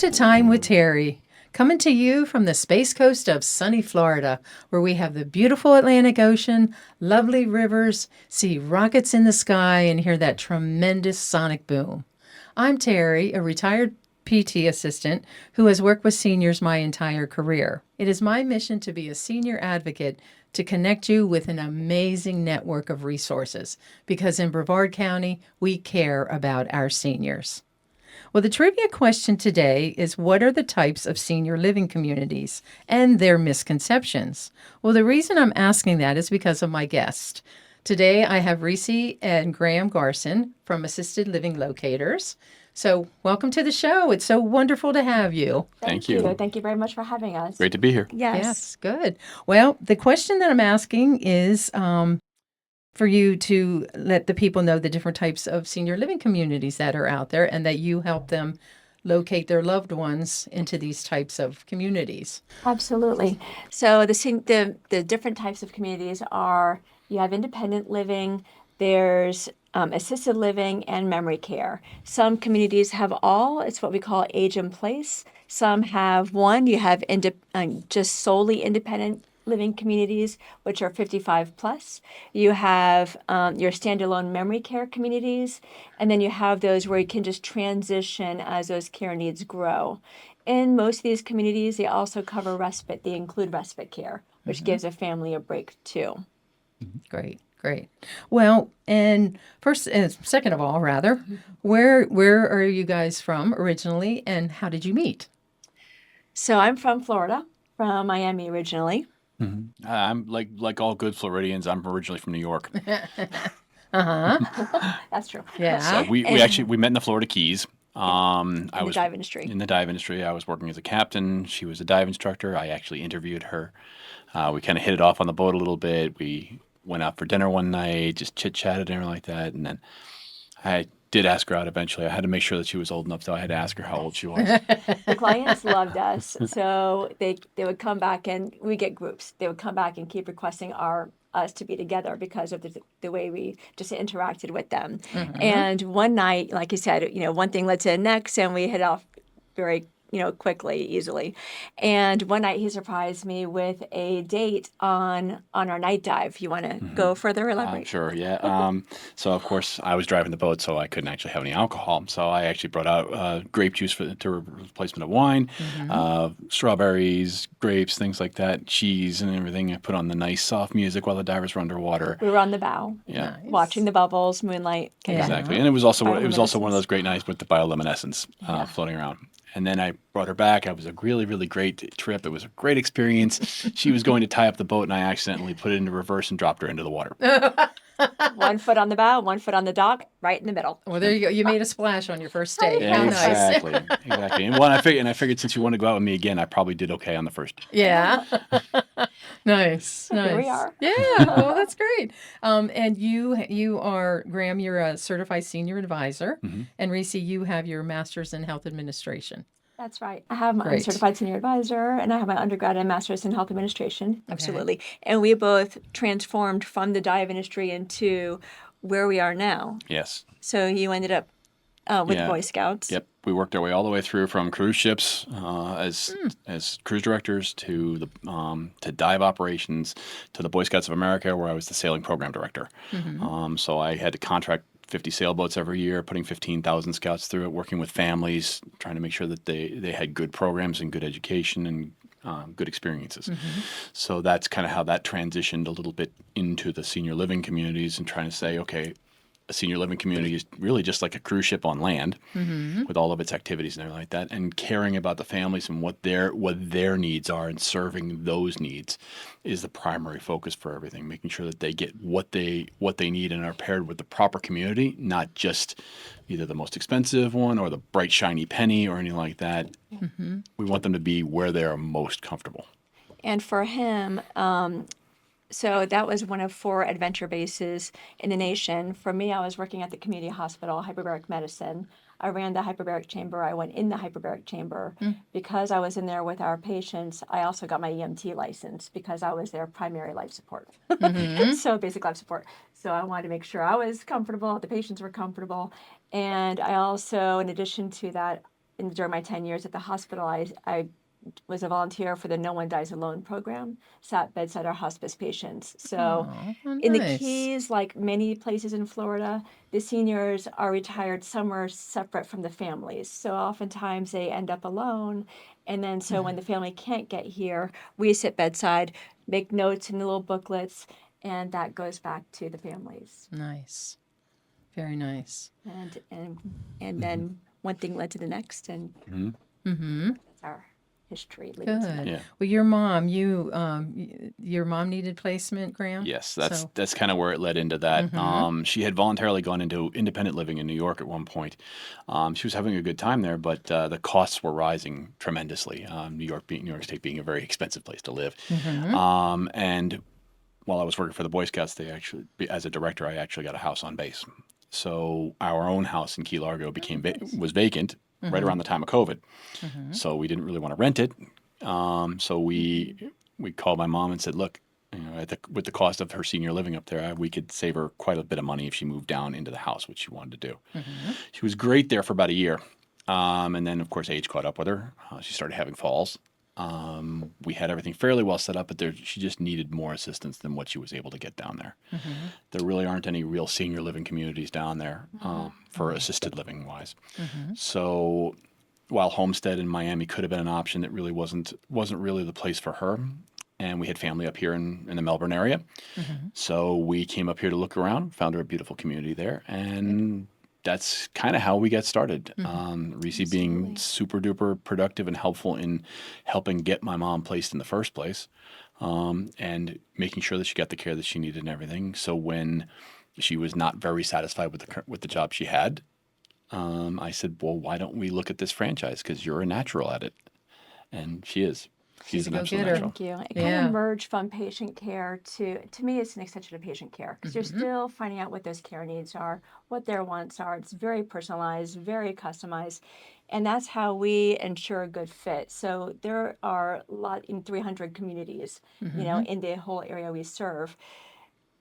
to Time with Terry, coming to you from the Space Coast of sunny Florida, where we have the beautiful Atlantic Ocean, lovely rivers, see rockets in the sky, and hear that tremendous sonic boom. I'm Terry, a retired PT assistant who has worked with seniors my entire career. It is my mission to be a senior advocate to connect you with an amazing network of resources, because in Brevard County, we care about our seniors. Well, the trivia question today is, what are the types of senior living communities and their misconceptions? Well, the reason I'm asking that is because of my guest. Today, I have Rese and Graham Garson from Assisted Living Locators. So welcome to the show. It's so wonderful to have you. Thank you. Thank you very much for having us. Great to be here. Yes, good. Well, the question that I'm asking is for you to let the people know the different types of senior living communities that are out there and that you help them locate their loved ones into these types of communities. Absolutely. So the different types of communities are, you have independent living, there's assisted living, and memory care. Some communities have all. It's what we call age in place. Some have one. You have just solely independent living communities, which are 55 plus. You have your standalone memory care communities, and then you have those where you can just transition as those care needs grow. In most of these communities, they also cover respite. They include respite care, which gives a family a break too. Great. Well, and second of all, where are you guys from originally, and how did you meet? So I'm from Florida, from Miami originally. Mm-hmm. I'm like all good Floridians. I'm originally from New York. That's true. Yeah. So we met in the Florida Keys. In the dive industry. In the dive industry, I was working as a captain. She was a dive instructor. I actually interviewed her. We kind of hit it off on the boat a little bit. We went out for dinner one night, just chit-chatted and everything like that. And then I did ask her out eventually. I had to make sure that she was old enough, so I had to ask her how old she was. The clients loved us. So they would come back, and we get groups. They would come back and keep requesting us to be together because of the way we just interacted with them. And one night, like you said, one thing led to the next, and we hit off very quickly, easily. And one night he surprised me with a date on our night dive. You want to go further, elaborate? Sure, yeah. So of course I was driving the boat, so I couldn't actually have any alcohol. So I actually brought out grape juice to replacement of wine, strawberries, grapes, things like that, cheese and everything. I put on the nice soft music while the divers were underwater. We were on the bow, watching the bubbles, moonlight. Exactly, and it was also one of those great nights with the bioluminescence floating around. And then I brought her back. It was a really, really great trip. It was a great experience. She was going to tie up the boat, and I accidentally put it into reverse and dropped her into the water. 1 foot on the bow, 1 foot on the dock, right in the middle. Well, there you go. You made a splash on your first date. Yeah, exactly. Exactly. And I figured since you wanted to go out with me again, I probably did okay on the first date. Yeah. Nice. Here we are. Yeah. Well, that's great. And you are, Graham, you're a certified senior advisor. And Rese, you have your master's in health administration. That's right. I have my certified senior advisor, and I have my undergrad and master's in health administration. Okay. Absolutely. And we both transformed from the dive industry into where we are now. Yes. So you ended up with Boy Scouts. Yep. We worked our way all the way through from cruise ships as cruise directors to dive operations to the Boy Scouts of America, where I was the sailing program director. So I had to contract 50 sailboats every year, putting 15,000 scouts through it, working with families, trying to make sure that they had good programs and good education and good experiences. So that's kind of how that transitioned a little bit into the senior living communities, and trying to say, okay, a senior living community is really just like a cruise ship on land with all of its activities and everything like that, and caring about the families and what their needs are, and serving those needs is the primary focus for everything, making sure that they get what they need and are paired with the proper community, not just either the most expensive one or the bright shiny penny or anything like that. We want them to be where they are most comfortable. And for him, so that was one of 4 adventure bases in the nation. For me, I was working at the community hospital, hyperbaric medicine. I ran the hyperbaric chamber. I went in the hyperbaric chamber. Because I was in there with our patients, I also got my EMT license because I was their primary life support. So basic life support. So I wanted to make sure I was comfortable, the patients were comfortable. And I also, in addition to that, during my 10 years at the hospital, I was a volunteer for the No One Dies Alone program, sat bedside our hospice patients. So Oh, how in the nice. Keys, like many places in Florida, the seniors are retired somewhere separate from the families. So oftentimes they end up alone. And then so when the family can't get here, we sit bedside, make notes in the little booklets, and that goes back to the families. Nice. Very nice. And then one thing led to the next, and that's our history leading to that. Good. Yeah. Well, your mom, your mom needed placement, Graham? Yes, So, that's kind of where it led into that. She had voluntarily gone into independent living in New York at one point. She was having a good time there, but the costs were rising tremendously. New York State being a very expensive place to live. And while I was working for the Boy Scouts, as a director, I actually got a house on base. So our own house in Key Largo was vacant right around the time of COVID. So we didn't really want to rent it. So we called my mom and said, look, with the cost of her senior living up there, we could save her quite a bit of money if she moved down into the house, which she wanted to do. She was great there for about a year. And then, of course, age caught up with her. She started having falls. We had everything fairly well set up, but she just needed more assistance than what she was able to get down there. There really aren't any real senior living communities down there for assisted living wise. So while Homestead in Miami could have been an option, it really wasn't really the place for her. And we had family up here in the Melbourne area. So we came up here to look around, found her a beautiful community there, and that's kind of how we got started. Rese being super duper productive and helpful in helping get my mom placed in the first place, and making sure that she got the care that she needed and everything. So when she was not very satisfied with the job she had, I said, well, why don't we look at this franchise? Because you're a natural at it. And she is. She's an a absolute go-getter. natural. Thank you. It Yeah. kind of merged from patient care to me, it's an extension of patient care because you're still finding out what those care needs are, what their wants are. It's very personalized, very customized. And that's how we ensure a good fit. So there are in 300 communities, in the whole area we serve.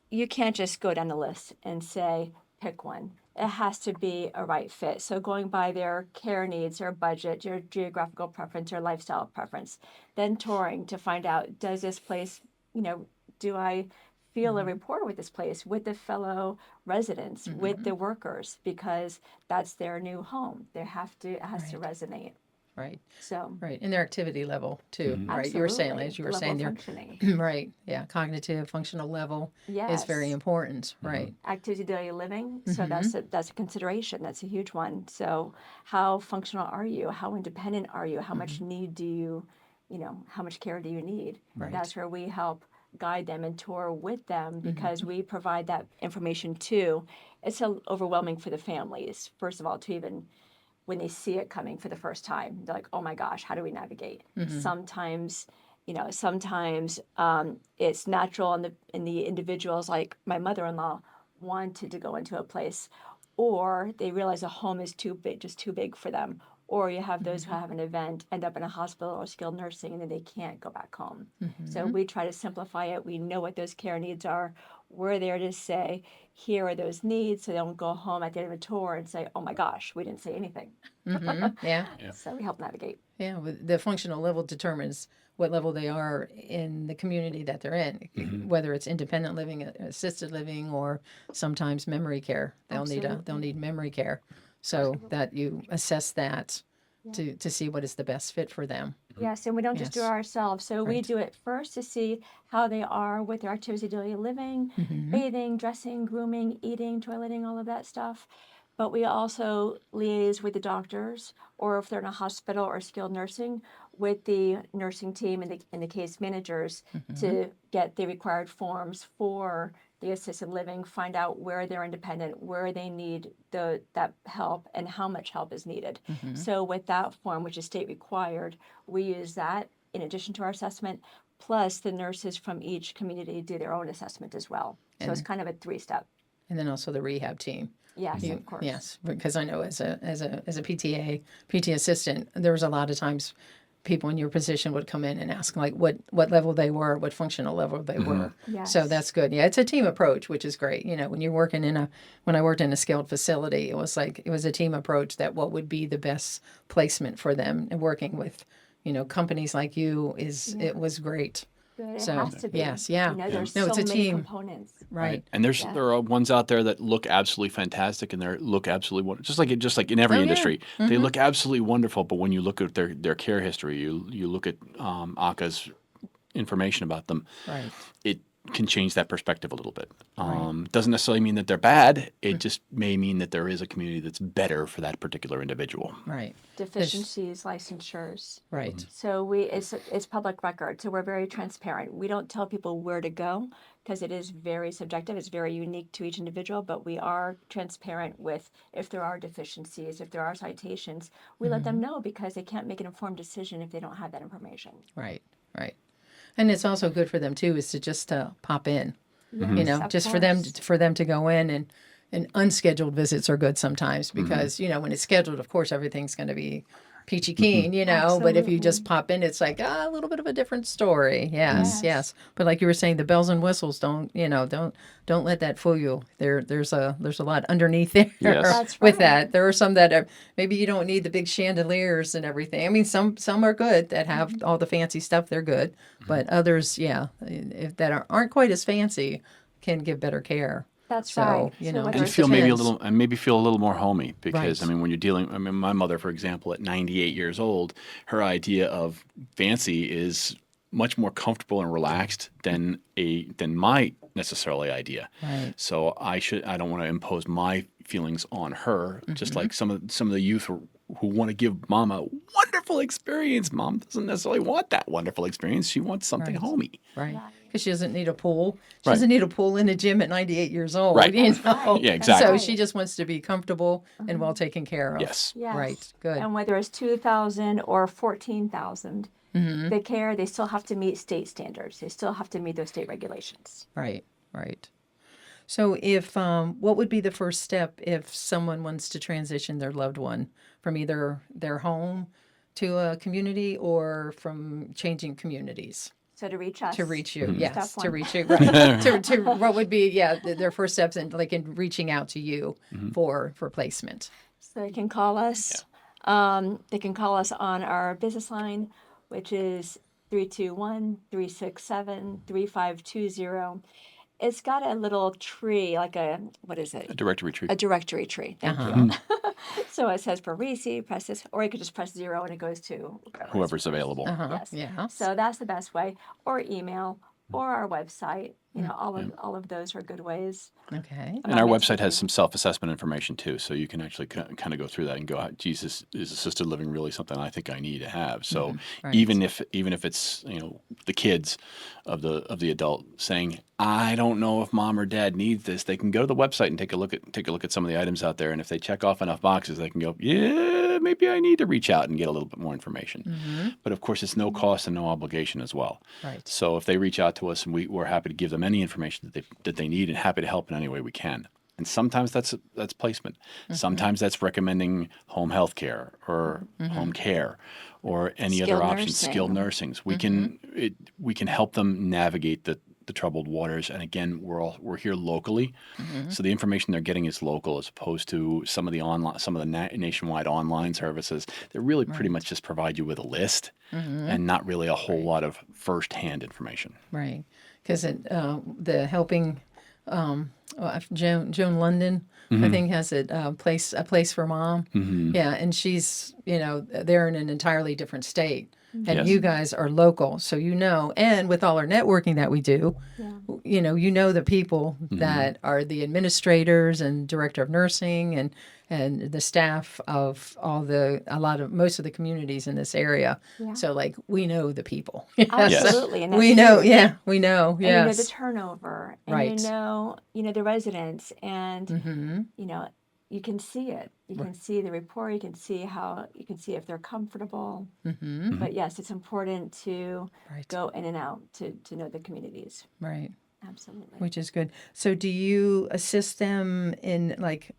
You can't just go down the list and say, pick one. It has to be a right fit. So going by their care needs, their budget, your geographical preference, your lifestyle preference, then touring to find out, does this place, do I feel a rapport with this place, with the fellow residents, with the workers, because that's their new home. It has to resonate. Right. So Right. And their activity level too, right? You were saying, absolutely, as you were level saying, of their functioning. right. Yeah. Cognitive, functional level is Yes. very important. Right. Activity daily living. So that's a consideration. That's a huge one. So how functional are you? How independent are you? How much need do you, how much care do you need? Right. That's where we help guide them and tour with them because we provide that information too. It's so overwhelming for the families, first of all, to even when they see it coming for the first time, they're like, oh my gosh, how do we navigate? Sometimes it's natural in the individuals, like my mother-in-law wanted to go into a place, or they realize a home is too big for them, or you have those who have an event, end up in a hospital or skilled nursing, and then they can't go back home. So we try to simplify it. We know what those care needs are. We're there to say, here are those needs, so they don't go home at the end of a tour and say, oh my gosh, we didn't say anything. Yeah. So we help navigate. Yeah. The functional level determines what level they are in the community that they're in, whether it's independent living, assisted living, or sometimes memory care. They'll need memory care. So that you assess that to see what is the best fit for them. Yes, and we don't just do it Yes. ourselves. So we Right. do it first to see how they are with their activity of daily living, bathing, dressing, grooming, eating, toileting, all of that stuff. But we also liaise with the doctors, or if they're in a hospital or skilled nursing, with the nursing team and the case managers to get the required forms for the assisted living, find out where they're independent, where they need that help, and how much help is needed. So with that form, which is state required, we use that in addition to our assessment, plus the nurses from each community do their own assessment as well. So it's kind of a 3-step. And then also the rehab team. Yes, of course. Yes, because I know as a PT assistant, there was a lot of times people in your position would come in and ask like what level they were, what functional level they were. Yes. So that's good. Yeah, it's a team approach, which is great. When you're working when I worked in a skilled facility, it was a team approach that what would be the best placement for them, and working with, companies like you it was great. Good. It So, has to be. yes, yeah. There's No, so it's a many team. components. Right. And there are ones out there that look absolutely fantastic, and they look absolutely just like in every Oh, yeah. industry, they look absolutely wonderful. But when you look at their care history, you look at ACA's information about them, Right. it can change that perspective a little bit. Doesn't necessarily mean that they're bad. It just may mean that there is a community that's better for that particular individual. Right. Deficiencies, licensures. Right. So it's public record. So we're very transparent. We don't tell people where to go because it is very subjective. It's very unique to each individual, but we are transparent with if there are deficiencies, if there are citations, we let them know because they can't make an informed decision if they don't have that information. Right. Right. And it's also good for them too, is to just pop in, Yes, of just course. for them to go in, and unscheduled visits are good sometimes because, when it's scheduled, of course, everything's going to be peachy keen, but if you just pop in, it's like a little bit of a different story. Yes, Yes. yes. But like you were saying, the bells and whistles don't let that fool you. There's a lot underneath there. Yes. That's with right. that. There are some that are, maybe you don't need the big chandeliers and everything. I mean, some are good that have all the fancy stuff. They're good, but others, if that aren't quite as fancy, can give better care. That's So, right. you So know, whether And it's feel feel depends. maybe feel a little more homey because Right. when you're dealing, my mother, for example, at 98 years old, her idea of fancy is much more comfortable and relaxed than my necessarily idea. Right. So I don't want to impose my feelings on her. Just like some of the youth who want to give mom a wonderful experience. Mom doesn't necessarily want that wonderful experience. She wants something Right. homey. Right. Right. Because she doesn't need a pool. She Right. doesn't need a pool in a gym at 98 years old. Right. You know? right. Yeah, That's exactly. So right. she just wants to be comfortable and well taken care of. Yes. Yes. Right. Good. And whether it's 2,000 or 14,000, the care, they still have to meet state standards. They still have to meet those state regulations. Right. Right. So if what would be the first step if someone wants to transition their loved one from either their home to a community or from changing communities? So to reach us. To reach you, Step yes, to one. reach you, right? to what would be, their first steps in reaching out to you for placement. So they can call us. They can call us on our business line, which is 321-367-3520. It's got a little tree, like what is it? A directory tree. A directory tree. Thank you. So it says for Rese, press this, or you could just press 0 and it goes to Whoever's available. Yes. Yeah. So that's the best way. Or email, or our website. All of those are good ways. Okay. And our website has some self-assessment information too, so you can actually kind of go through that and go, Jesus, is assisted living really something I think I need to have? So Right. even if it's the kids of the adult saying, I don't know if mom or dad needs this, they can go to the website and take a look at some of the items out there, and if they check off enough boxes, they can go, yeah, maybe I need to reach out and get a little bit more information. But of course, it's no cost and no obligation as well. Right. So if they reach out to us, and we're happy to give them any information that they need, and happy to help in any way we can. And sometimes that's placement. Sometimes that's recommending home health care or home care or any Skilled other options, nursing. skilled nursings. We can help them navigate the troubled waters. And again, we're here locally, so the information they're getting is local, as opposed to some of the nationwide online services that really pretty much just provide you with a list and not really a whole lot of firsthand information. Right. Because the helping Joan London, I think, has a place for mom. Yeah, and she's they're in an entirely different state, and Yes. you guys are local, so and with all our networking that we do, the people that are the administrators and director of nursing and the staff of most of the communities in this area. Yeah. So we know the people. Absolutely. And that's We know. huge. Yeah, we know. And you know the Yes. turnover, and Right. you know the residents, and you can see it. You can see the report. You can see if they're comfortable. But yes, it's important to Right. go in and out to know the communities. Right. Absolutely. which is good. So do you assist them in like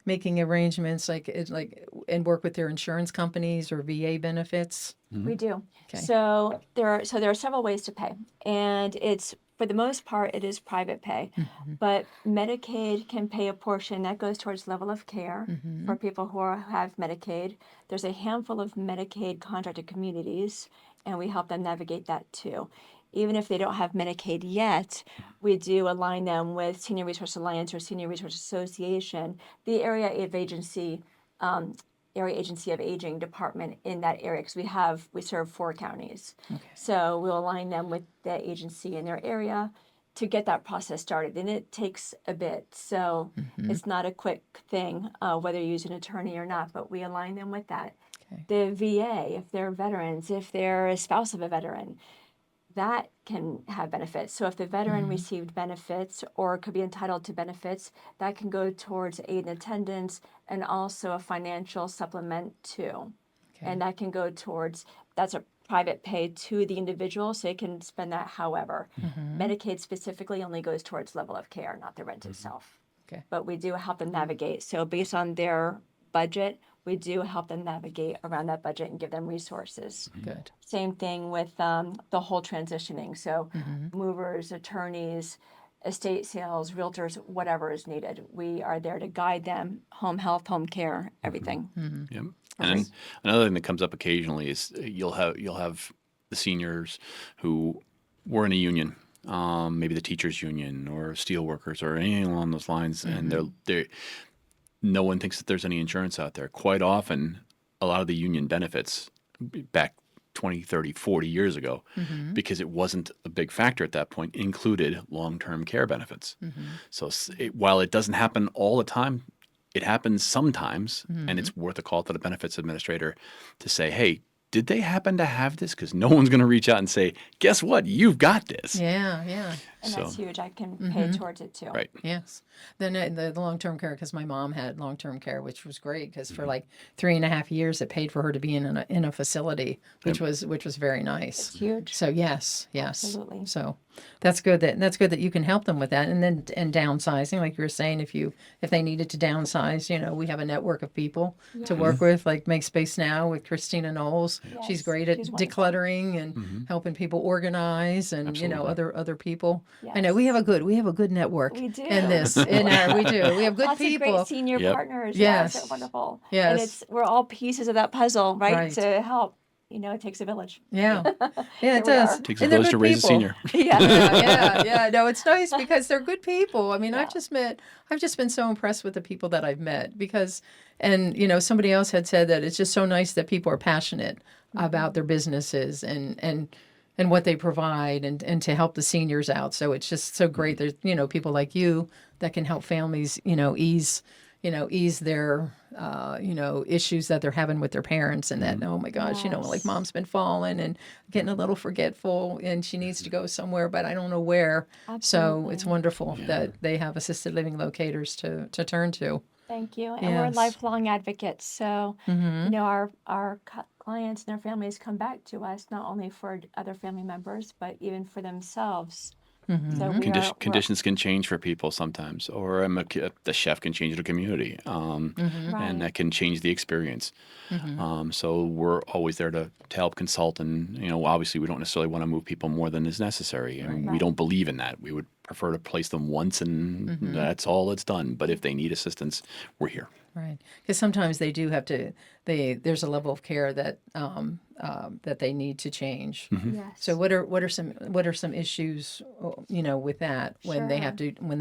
making arrangements and work with their insurance companies or VA benefits? We do. Okay. So there are several ways to pay, and it's for the most part it is private pay, but Medicaid can pay a portion that goes towards level of care for people who have Medicaid. There's a handful of Medicaid contracted communities, and we help them navigate that too. Even if they don't have Medicaid yet, we do align them with Senior Resource Alliance or Senior Resource Association, the area agency of aging department in that area, because we serve 4 counties. So we'll align them with the agency in their area to get that process started, and it takes a bit. So it's not a quick thing, whether you use an attorney or not, but we align them with that. Okay. The VA, if they're veterans, if they're a spouse of a veteran, that can have benefits. So if the veteran received benefits or could be entitled to benefits, that can go towards aid and attendance and also a financial supplement too. Okay. And that can go towards, that's a private pay to the individual, so they can spend that however. Medicaid specifically only goes towards level of care, not the rent itself. Okay. But we do help them navigate. So based on their budget, we do help them navigate around that budget and give them resources. Good. Same thing with the whole transitioning. So movers, attorneys, estate sales, realtors, whatever is needed. We are there to guide them, home health, home care, everything. Yep. And then another thing that comes up occasionally is you'll have the seniors who were in a union, maybe the teachers union or steelworkers or anything along those lines, and they're no one thinks that there's any insurance out there. Quite often, a lot of the union benefits back 20, 30, 40 years ago, because it wasn't a big factor at that point, included long-term care benefits. So while it doesn't happen all the time, it happens sometimes, and it's worth a call to the benefits administrator to say, hey, did they happen to have this? Because no one's going to reach out and say, guess what? You've got this. Yeah, yeah. And that's huge. I can pay towards it too. Right. Yes. Then the long-term care, because my mom had long-term care, which was great because for like 3.5 years, it paid for her to be in a facility, which was very nice. It's huge. So yes. Absolutely. So that's good that you can help them with that, and downsizing, like you were saying, if they needed to downsize, we have a network of people to work with, like Make Space Now with Christina Knowles. Yes, She's great at she's wonderful. decluttering and helping people organize, and Absolutely. other people. Yes. I know we have a good network. We do. We do. We have good Lots people. of great senior partners. Yes. Yes, wonderful. Yes. And we're all pieces of that puzzle, right? Right. To help. It takes a village. Yeah, Here it we does. are. Takes a And they're village to good raise a people. senior. Yeah. No, it's nice because they're good people. I mean, Yeah. I've just been so impressed with the people that I've met because, and somebody else had said that it's just so nice that people are passionate about their businesses and what they provide and to help the seniors out. So it's just so great. There's, people like you that can help families, ease their, issues that they're having with their parents and that, oh my gosh, like mom's been falling and getting a little forgetful and she needs to go somewhere, but I don't know where. So Absolutely. it's wonderful that they have assisted living locators to turn to. Thank you. And we're Yes. lifelong advocates. So, our clients and their families come back to us not only for other family members, but even for themselves. So Conditions can change for people sometimes, or the chef can change the community, and that can change the experience. So we're always there to help consult, and obviously we don't necessarily want to move people more than is necessary, and we don't believe in that. We would prefer to place them once, and that's all it's done. But if they need assistance, we're here. Right, because sometimes they do have to. There's a level of care that that they need to change. Yes. So what are some issues with that when they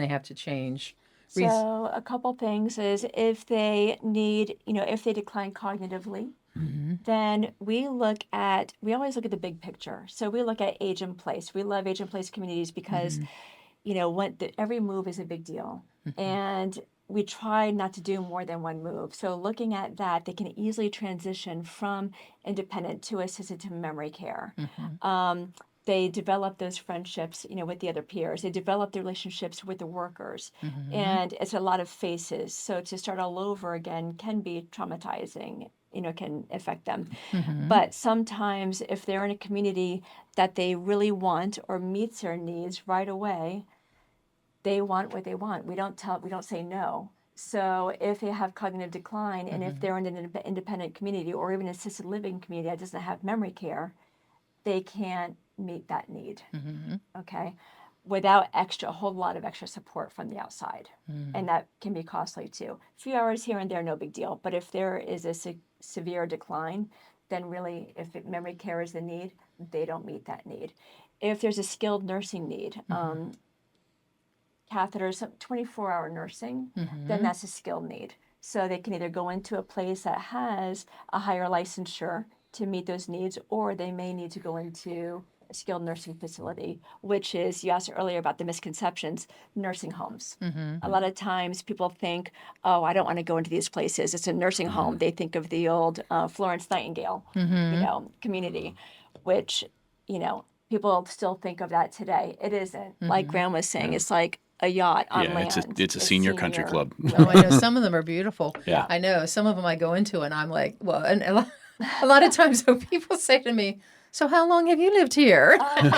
have to change? So a couple things is if they need, if they decline cognitively, then we always look at the big picture. So we look at age in place. We love age in place communities because, every move is a big deal. And we try not to do more than one move. So looking at that, they can easily transition from independent to assisted to memory care. They develop those friendships, with the other peers. They develop the relationships with the workers. And it's a lot of faces. So to start all over again can be traumatizing. can affect them. Mm-hmm. But sometimes if they're in a community that they really want or meets their needs right away, they want what they want. We don't say no. So if they have cognitive decline and if they're in an independent community or even an assisted living community that doesn't have memory care, they can't meet that need. Okay, without a whole lot of extra support from the outside, and that can be costly too. A few hours here and there, no big deal. But if there is a severe decline, then really, if memory care is the need, they don't meet that need. If there's a skilled nursing need, catheters, 24-hour nursing, then that's a skilled need. So they can either go into a place that has a higher licensure to meet those needs, or they may need to go into a skilled nursing facility, which is, you asked earlier about the misconceptions, nursing homes. A lot of times people think, oh, I don't want to go into these places. It's a nursing home. They think of the old Florence Nightingale, community, which, people still think of that today. It isn't. Like Graham was saying, it's like a yacht on land. It's a senior country club. Oh, I know. Some of them are beautiful. Yeah. I know. Some of them I go into and I'm like, well, and a lot of times when people say to me, so how long have you lived here? And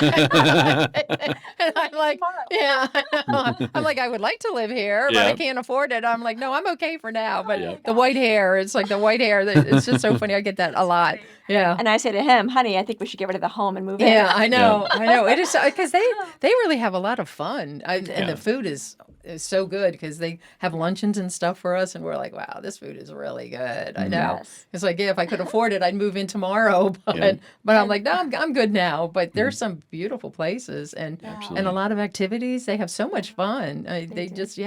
I'm like, yeah, I know. I'm like, I would like to live here, but I can't afford it. I'm like, no, I'm okay for now. But the white hair, it's like the white hair. It's just so funny. I get that a lot. Yeah. And I say to him, honey, I think we should get rid of the home and move in. Yeah, I know. I know. It is because they really have a lot of fun. And the food is so good because they have luncheons and stuff for us. And we're like, wow, this food is really good. I know. Yes. It's like, yeah, if I could afford it, I'd move in tomorrow. But I'm like, no, I'm good now. But there's some beautiful places and a lot of activities. They have so much fun. They just,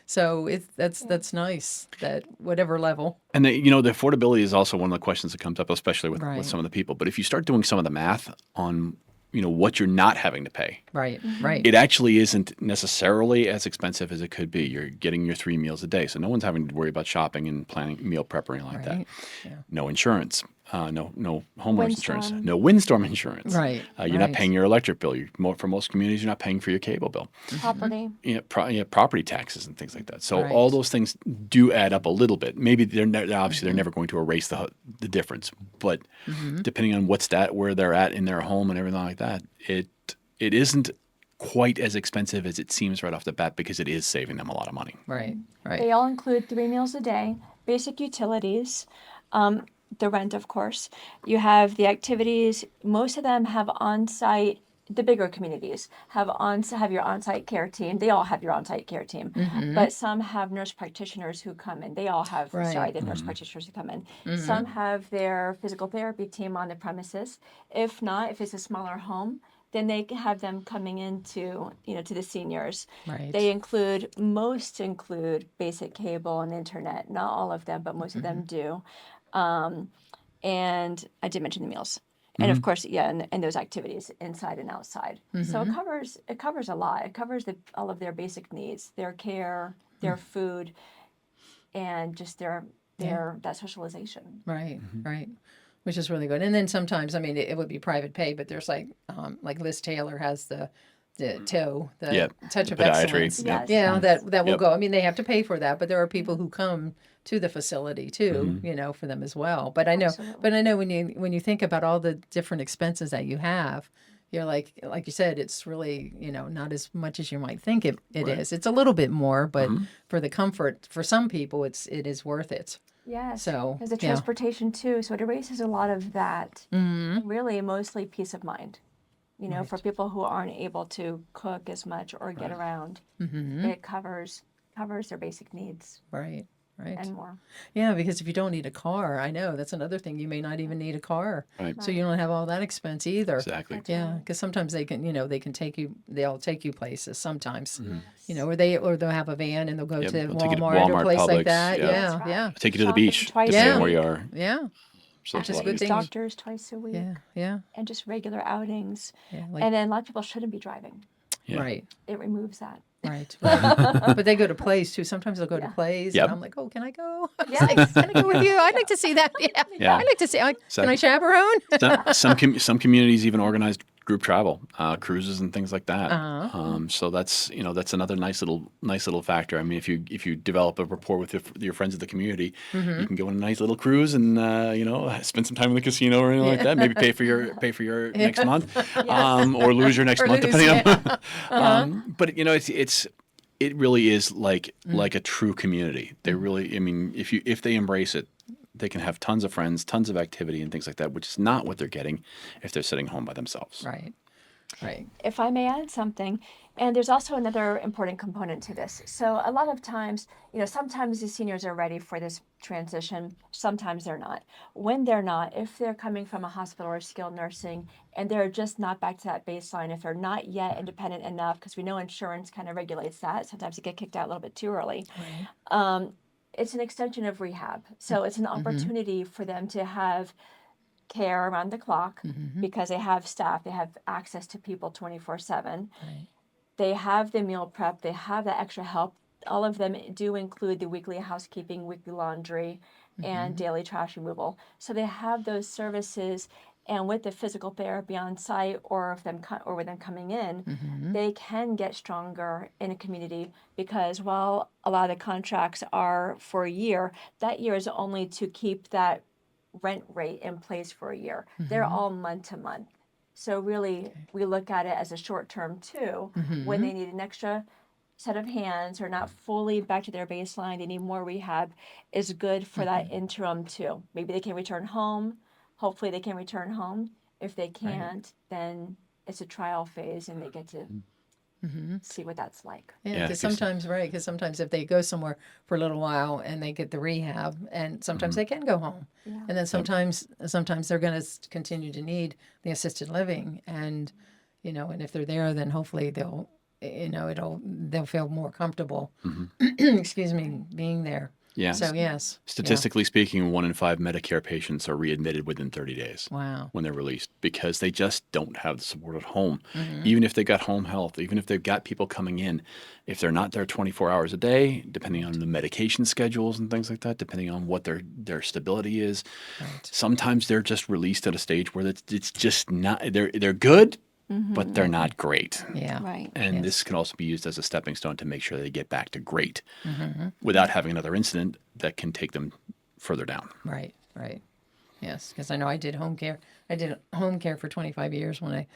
So that's nice, that whatever level. And the affordability is also one of the questions that comes up, especially with some of the people. But if you start doing some of the math on what you're not having to pay, right, it actually isn't necessarily as expensive as it could be. You're getting your 3 meals a day, so no one's having to worry about shopping and planning meal prep or anything like that. Yeah. No insurance. No homeowners insurance, no windstorm insurance. Right. You're not paying your electric bill. For most communities, you're not paying for your cable bill. Property. Property taxes and things like that. So all those things do add up a little bit. Maybe they're never going to erase the difference, but depending on where they're at in their home and everything like that, it isn't quite as expensive as it seems right off the bat because it is saving them a lot of money. Right. They all include 3 meals a day, basic utilities. The rent, of course. You have the activities. Most of them have on-site. The bigger communities have your on-site care team. They all have your on-site care team, but some have nurse practitioners who come in. They all have the nurse practitioners who come in. Some have their physical therapy team on the premises. If not, if it's a smaller home, then they have them coming into to the seniors. Right. Most include basic cable and internet. Not all of them, but most of them do. And I did mention the meals, and of course, and those activities inside and outside. So it covers a lot. It covers all of their basic needs, their care, their food, and just their that socialization. Right. Which is really good. And then sometimes, I mean, it would be private pay, but there's like Liz Taylor has the TOE, Touch of Excellence. Yes. Yeah, that will go. I mean, they have to pay for that, but there are people who come to the facility too, for them as well. But I know, when you think about all the different expenses that you have, you're like you said, it's really, not as much as you might think it is. It's a little bit more, but for the comfort, for some people, it is worth it. Yes. So there's the transportation too. So it erases a lot of that. Really, mostly peace of mind. For people who aren't able to cook as much or get around, it covers their basic needs. Right. And more. Yeah, because if you don't need a car, I know that's another thing. You may not even need a car, so you don't have all that expense either. Exactly. Yeah, because sometimes they can, they'll take you places. Sometimes, or they'll have a van and they'll go to Walmart or a place Publix, like that. Yeah. Yeah. Take you to the beach, twice depending a on where week. you are. Yeah. So Which is it's a lot good of thing. Doctors twice a week. Yeah. And just regular outings. Yeah, And then a lot of people shouldn't be driving. Yeah. Right. It removes that. Right. But they go to plays too. Sometimes they'll go to plays, and I'm like, "Oh, can I go? Yes. Can I go with you? I'd like to see that. Yeah. I'd like to see. Can I chaperone?" Some communities even organized group travel, cruises and things like that. Uh-huh. So that's that's another nice little factor. I mean, if you develop a rapport with your friends of the community, you can go on a nice little cruise and spend some time in the casino or anything like that. Maybe pay for your next month, or lose your next Or month lose, depending yeah. on. Uh-huh. But it really is like a true community. They really, I mean, if they embrace it, they can have tons of friends, tons of activity and things like that, which is not what they're getting if they're sitting home by themselves. Right. Right. If I may add something, and there's also another important component to this. So a lot of times, sometimes the seniors are ready for this transition, sometimes they're not. When they're not, if they're coming from a hospital or skilled nursing and they're just not back to that baseline, if they're not yet independent enough, because we know insurance kind of regulates that, sometimes they get kicked out a little bit too early. Right. It's an extension of rehab. So it's an opportunity for them to have care around the clock because they have staff, they have access to people 24/7. Right. They have the meal prep, they have the extra help. All of them do include the weekly housekeeping, weekly laundry, and daily trash removal. So they have those services, and with the physical therapy on site or with them coming in, they can get stronger in a community because while a lot of the contracts are for a year, that year is only to keep that rent rate in place for a year. They're all month to month. So really, we look at it as a short term too. When they need an extra set of hands or not fully back to their baseline, they need more rehab, is good for that interim too. Maybe they can return home. Hopefully they can return home. If they can't, then it's a trial phase and they get to see what that's like. Yeah, Yeah, because 'cause- sometimes if they go somewhere for a little while and they get the rehab, and sometimes they can go home, Yeah. and then sometimes they're going to continue to need the assisted living, and and if they're there, then hopefully they'll feel more comfortable. Excuse me, being there. Yes. So yes, Statistically speaking, 1 in 5 Medicare patients are readmitted within 30 days. Wow. When they're released because they just don't have the support at home. Mm-hmm. Even if they got home health, even if they've got people coming in, if they're not there 24 hours a day, depending on the medication schedules and things like that, depending on what their stability is, sometimes they're just released at a stage where it's just not, they're good, but they're not great. Yeah. Right. And this can also be used as a stepping stone to make sure they get back to great without having another incident that can take them further down. Right. Right. Yes, because I know I did home care. I did home care for 25 years when I,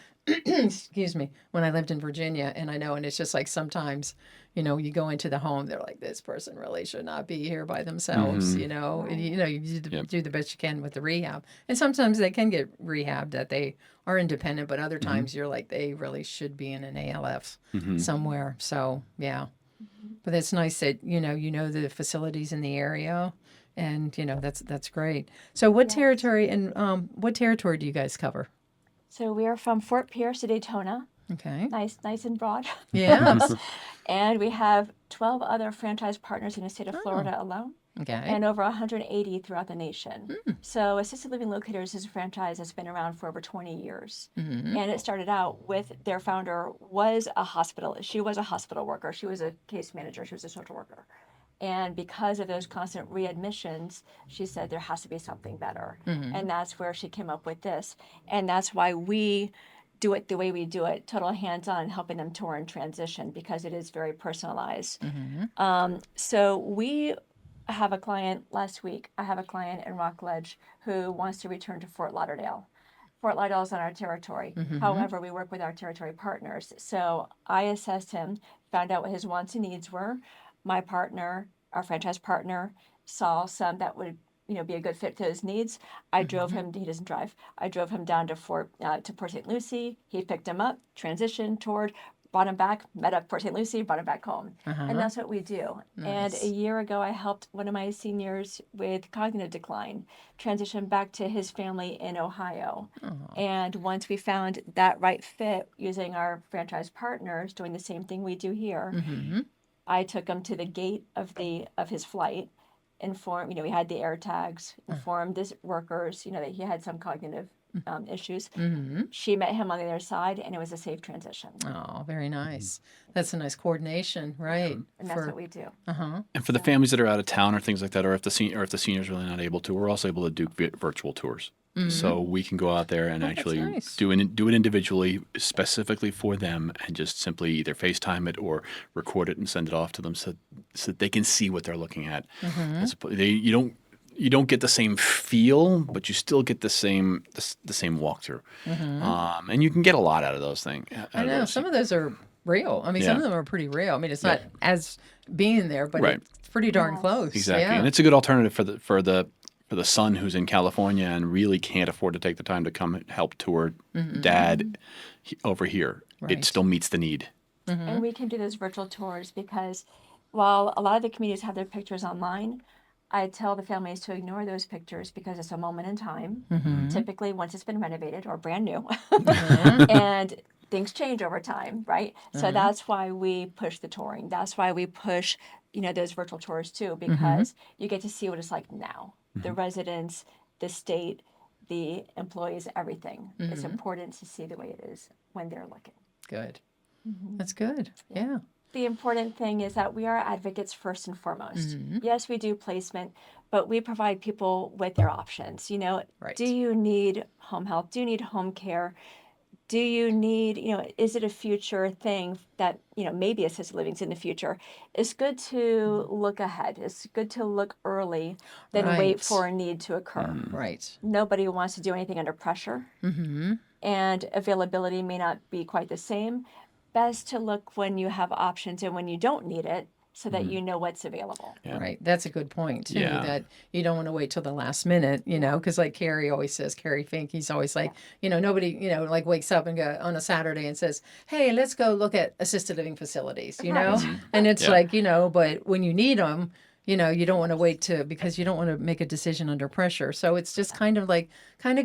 excuse me, when I lived in Virginia, and I know, and it's just like sometimes, you go into the home, they're like, this person really should not be here by themselves, and, you do the best you can with the rehab, and sometimes they can get rehab that they are independent, but other times you're like, they really should be in an ALF somewhere. So yeah, but it's nice that you know the facilities in the area. And that's great. So what territory do you guys cover? So we are from Fort Pierce to Daytona. Okay. Nice and broad. Yes. And we have 12 other franchise partners in the state of Florida alone, Okay. and over 180 throughout the nation. So Assisted Living Locators is a franchise that's been around for over 20 years. And it started out with their founder was a hospital. She was a hospital worker. She was a case manager. She was a social worker. And because of those constant readmissions, she said there has to be something better. And that's where she came up with this. And that's why we do it the way we do it, total hands-on, helping them tour and transition because it is very personalized. So we have a client last week. I have a client in Rockledge who wants to return to Fort Lauderdale. Fort Lauderdale is on our territory. However, we work with our territory partners. So I assessed him, found out what his wants and needs were. My partner, our franchise partner, saw some that would, be a good fit to his needs. I drove him. He doesn't drive. I drove him down to Port St. Lucie. He picked him up, transitioned, toured, brought him back, met up Port St. Lucie, brought him back home, and that's what we do. And a year ago, I helped one of my seniors with cognitive decline transition back to his family in Ohio. And once we found that right fit, using our franchise partners, doing the same thing we do here. I took him to the gate of his flight, informed, we had the air tags, informed the workers, that he had some cognitive issues. She met him on the other side, and it was a safe transition. Oh, very nice. That's a nice coordination, right? And that's what we do. And for the families that are out of town or things like that, or if the senior's really not able to, we're also able to do virtual tours. So we can go out there and that's actually nice. do it individually, specifically for them, and just simply either FaceTime it or record it and send it off to them so that they can see what they're looking at. You don't get the same feel, but you still get the same walkthrough, and you can get a lot out of those things. I know some of those are real. I mean, some of them are pretty real. I mean, it's not as being there, but Right. it's pretty darn close. Exactly, Yeah. and it's a good alternative for the son who's in California and really can't afford to take the time to come and help tour dad over here. Right. It still meets the need. And we can do those virtual tours because while a lot of the communities have their pictures online, I tell the families to ignore those pictures because it's a moment in time, typically once it's been renovated or brand new. And things change over time, right? So that's why we push the touring. That's why we push, those virtual tours too, because you get to see what it's like now. The residents, the state, the employees, everything. It's important to see the way it is when they're looking. Good. That's good. Yeah. The important thing is that we are advocates first and foremost. Yes, we do placement, but we provide people with their options. Right. Do you need home health? Do you need home care? Do you need, is it a future thing that, maybe assisted living's in the future? It's good to look ahead. It's good to look early than wait Right. for a need to occur. Right. Nobody wants to do anything under pressure. And availability may not be quite the same. Best to look when you have options and when you don't need it so that you know what's available. Yeah. Right. That's a good point, too, Yeah. that you don't want to wait till the last minute, because like Carrie always says, Carrie Fink, he's always like, nobody, like wakes up and go on a Saturday and says, hey, let's go look at assisted living facilities, And it's like, but when you need them, you don't want to wait because you don't want to make a decision under pressure. So it's just kind of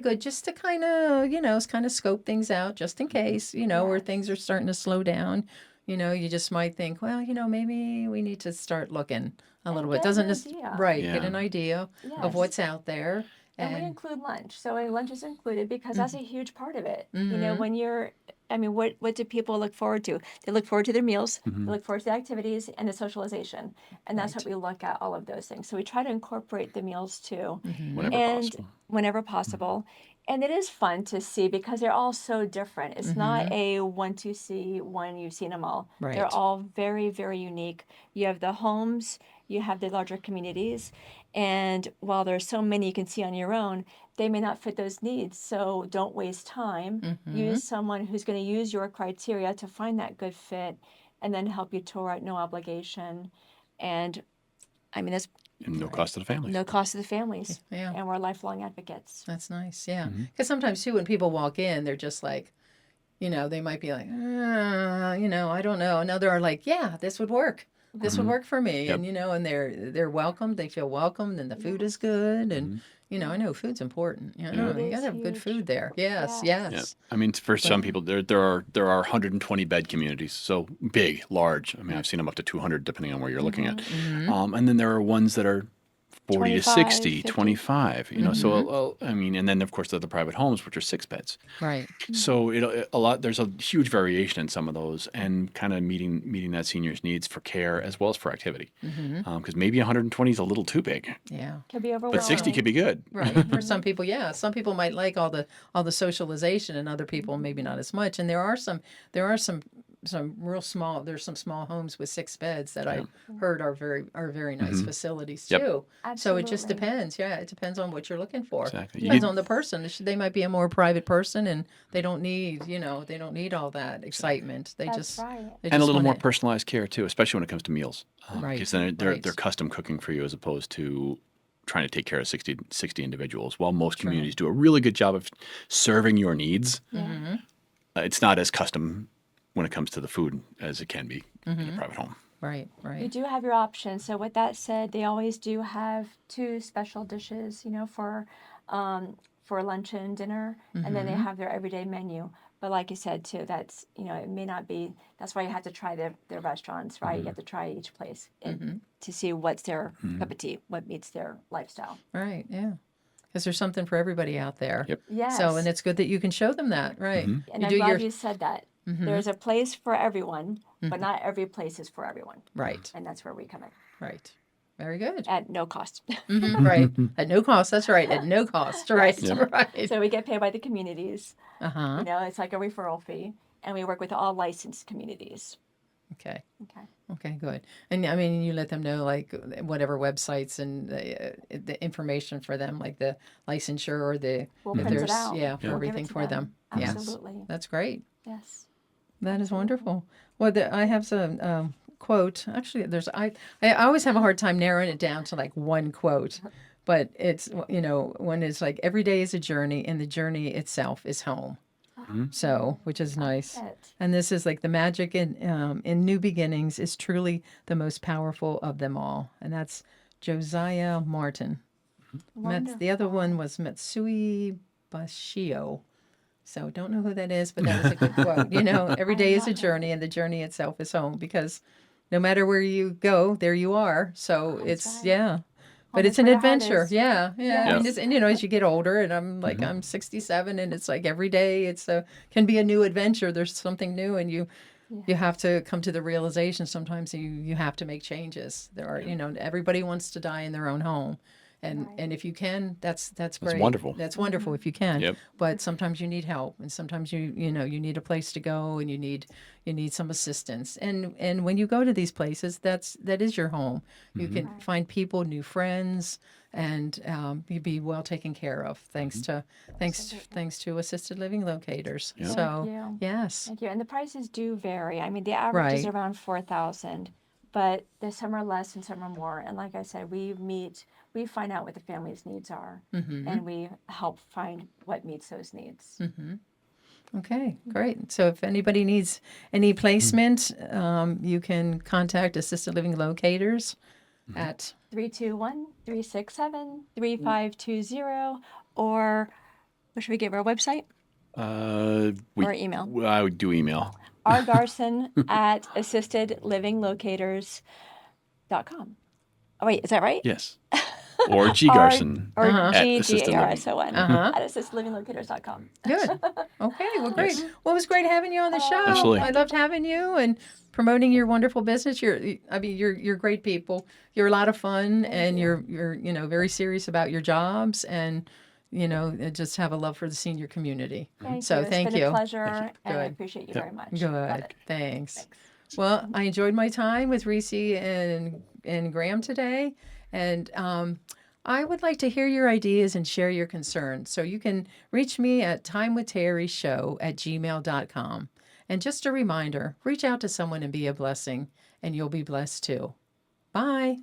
good just to kind of scope things out just in case, where things are starting to slow down. You just might think, well, maybe we need to start looking a little bit. get Doesn't an just idea. right, Yeah. get an idea of Yes. what's out there. And we include lunch. So lunch is included because that's a huge part of it. When you're, what do people look forward to? They look forward to their meals, they look forward to the activities and the socialization. And that's what we look at, all of those things. So we try to incorporate the meals too. Whenever possible. Whenever possible. And it is fun to see because they're all so different. It's not a one to see one, you've seen them all. Right. They're all very, very unique. You have the homes, you have the larger communities. And while there's so many you can see on your own, they may not fit those needs. So don't waste time. Use someone who's going to use your criteria to find that good fit and then help you tour at no obligation. And that's And no cost to the families. no cost to the families. Yeah. And we're lifelong advocates. That's nice. Yeah. Because sometimes, too, when people walk in, they're just like, they might be like, I don't know. And they're like, yeah, this would work. This would work for me. Yep. And, and they're welcomed. They feel welcomed and the food is good. And, I know food's important. You It got to is have good huge. food there. Yes. Yes. Yeah. For some people, there are 120 bed communities, so big, large. I've seen them up to 200 depending on where you're looking at. And then there are ones that are 40 to 25, 60, 50. 25. So and then of course there are the private homes, which are 6 beds. Right. So there's a huge variation in some of those, and kind of meeting that senior's needs for care as well as for activity. Because maybe 120 is a little too big, Yeah. Can be overwhelming. but 60 could be good. Right. For some people, yeah. Some people might like all the socialization, and other people maybe not as much. And there are some real small. There's some small homes with 6 beds that I've heard are very nice facilities Yep. too. So it just Absolutely. depends. Yeah, it depends on what you're looking for. Exactly. Depends on the person. They might be a more private person, and they don't need all that excitement. They That's right. they And a just little want more it. personalized care too, especially when it comes to meals. Right, Because then they're right. custom cooking for you as opposed to trying to take care of 60 individuals. While most communities do a really good job of serving your needs, it's not as custom when it comes to the food as it can be in a private home. Right. You Right. do have your options. So with that said, they always do have 2 special dishes, for lunch and dinner, and then they have their everyday menu. But like you said too, that's it may not be. That's why you have to try the restaurants, right? You have to try each place to see what's their cup of tea, what meets their lifestyle. Right. Yeah. Because there's something for everybody out there. Yep. Yes. So, and it's good that you can show them that. Right. And I'm glad you said that. There's a place for everyone, but not every place is for everyone. Right. And that's where we come in. Right. Very good. at no cost. Right. At no cost. That's right. At no cost. Right. Yep. Right. So we get paid by the communities. Uh-huh. It's like a referral fee, and we work with all licensed communities. Okay. Okay. Okay, good. And I mean, you let them know like whatever websites and the information for them, like the licensure or the We'll if print it there's out. yeah for We'll give everything it to for them. Yes, Absolutely. that's great. Yes. That is wonderful. Well, I have some quote. Actually, I always have a hard time narrowing it down to like one quote, but it's one is like every day is a journey, and the journey itself is home. So, which is nice. it. And this is like the magic in new beginnings is truly the most powerful of them all. And that's Josiah Martin. The other one was Matsui Bashio. So don't know who that is, but that was a good quote. Every day is a journey, and the journey itself is home, because no matter where you go, there you are. So it's right. but Home it's is an where the heart adventure. is. Yeah. Yeah. And as you get older, and I'm 67, and it's like every day can be a new adventure. There's something new, and you have to come to the realization sometimes you have to make changes. There are, everybody wants to die in their own home. And if you can, that's great. wonderful. That's wonderful if you can. Yep. But sometimes you need help, and sometimes you need a place to go, and you need some assistance. And when you go to these places, that is your home. You can find people, new friends, and you be well taken care of thanks to Assisted Living Locators. Yep. So Thank you. yes, Thank you. And the prices do vary. I mean, the average is Right. around 4,000, but there's some are less and some are more. And like I said, we find out what the family's needs are, and we help find what meets those needs. okay, great. So if anybody needs any placement, you can contact Assisted Living Locators at 321-367-3520, or what should we give our website? Or email? I would do email. rgarson at assistedlivinglocators.com. Oh, wait, is that right? Yes. Or G Garson. Or At Assisted Living. GGARSON at assistedlivinglocators.com. Good. Okay, well, great. Yes. Well, it was great having you on the show. Absolutely. I loved having you and promoting your wonderful business. You're great people. You're a lot of fun, and you're very serious about your jobs, and just have a love for the senior community. Thank So you. It's thank been you. a pleasure, and I Good. appreciate you very much. Good. Love it. Thanks. Well, I enjoyed my time with Rese and Graham today, and I would like to hear your ideas and share your concerns. So you can reach me at timewithterryshow@gmail.com. And just a reminder, reach out to someone and be a blessing, and you'll be blessed too. Bye.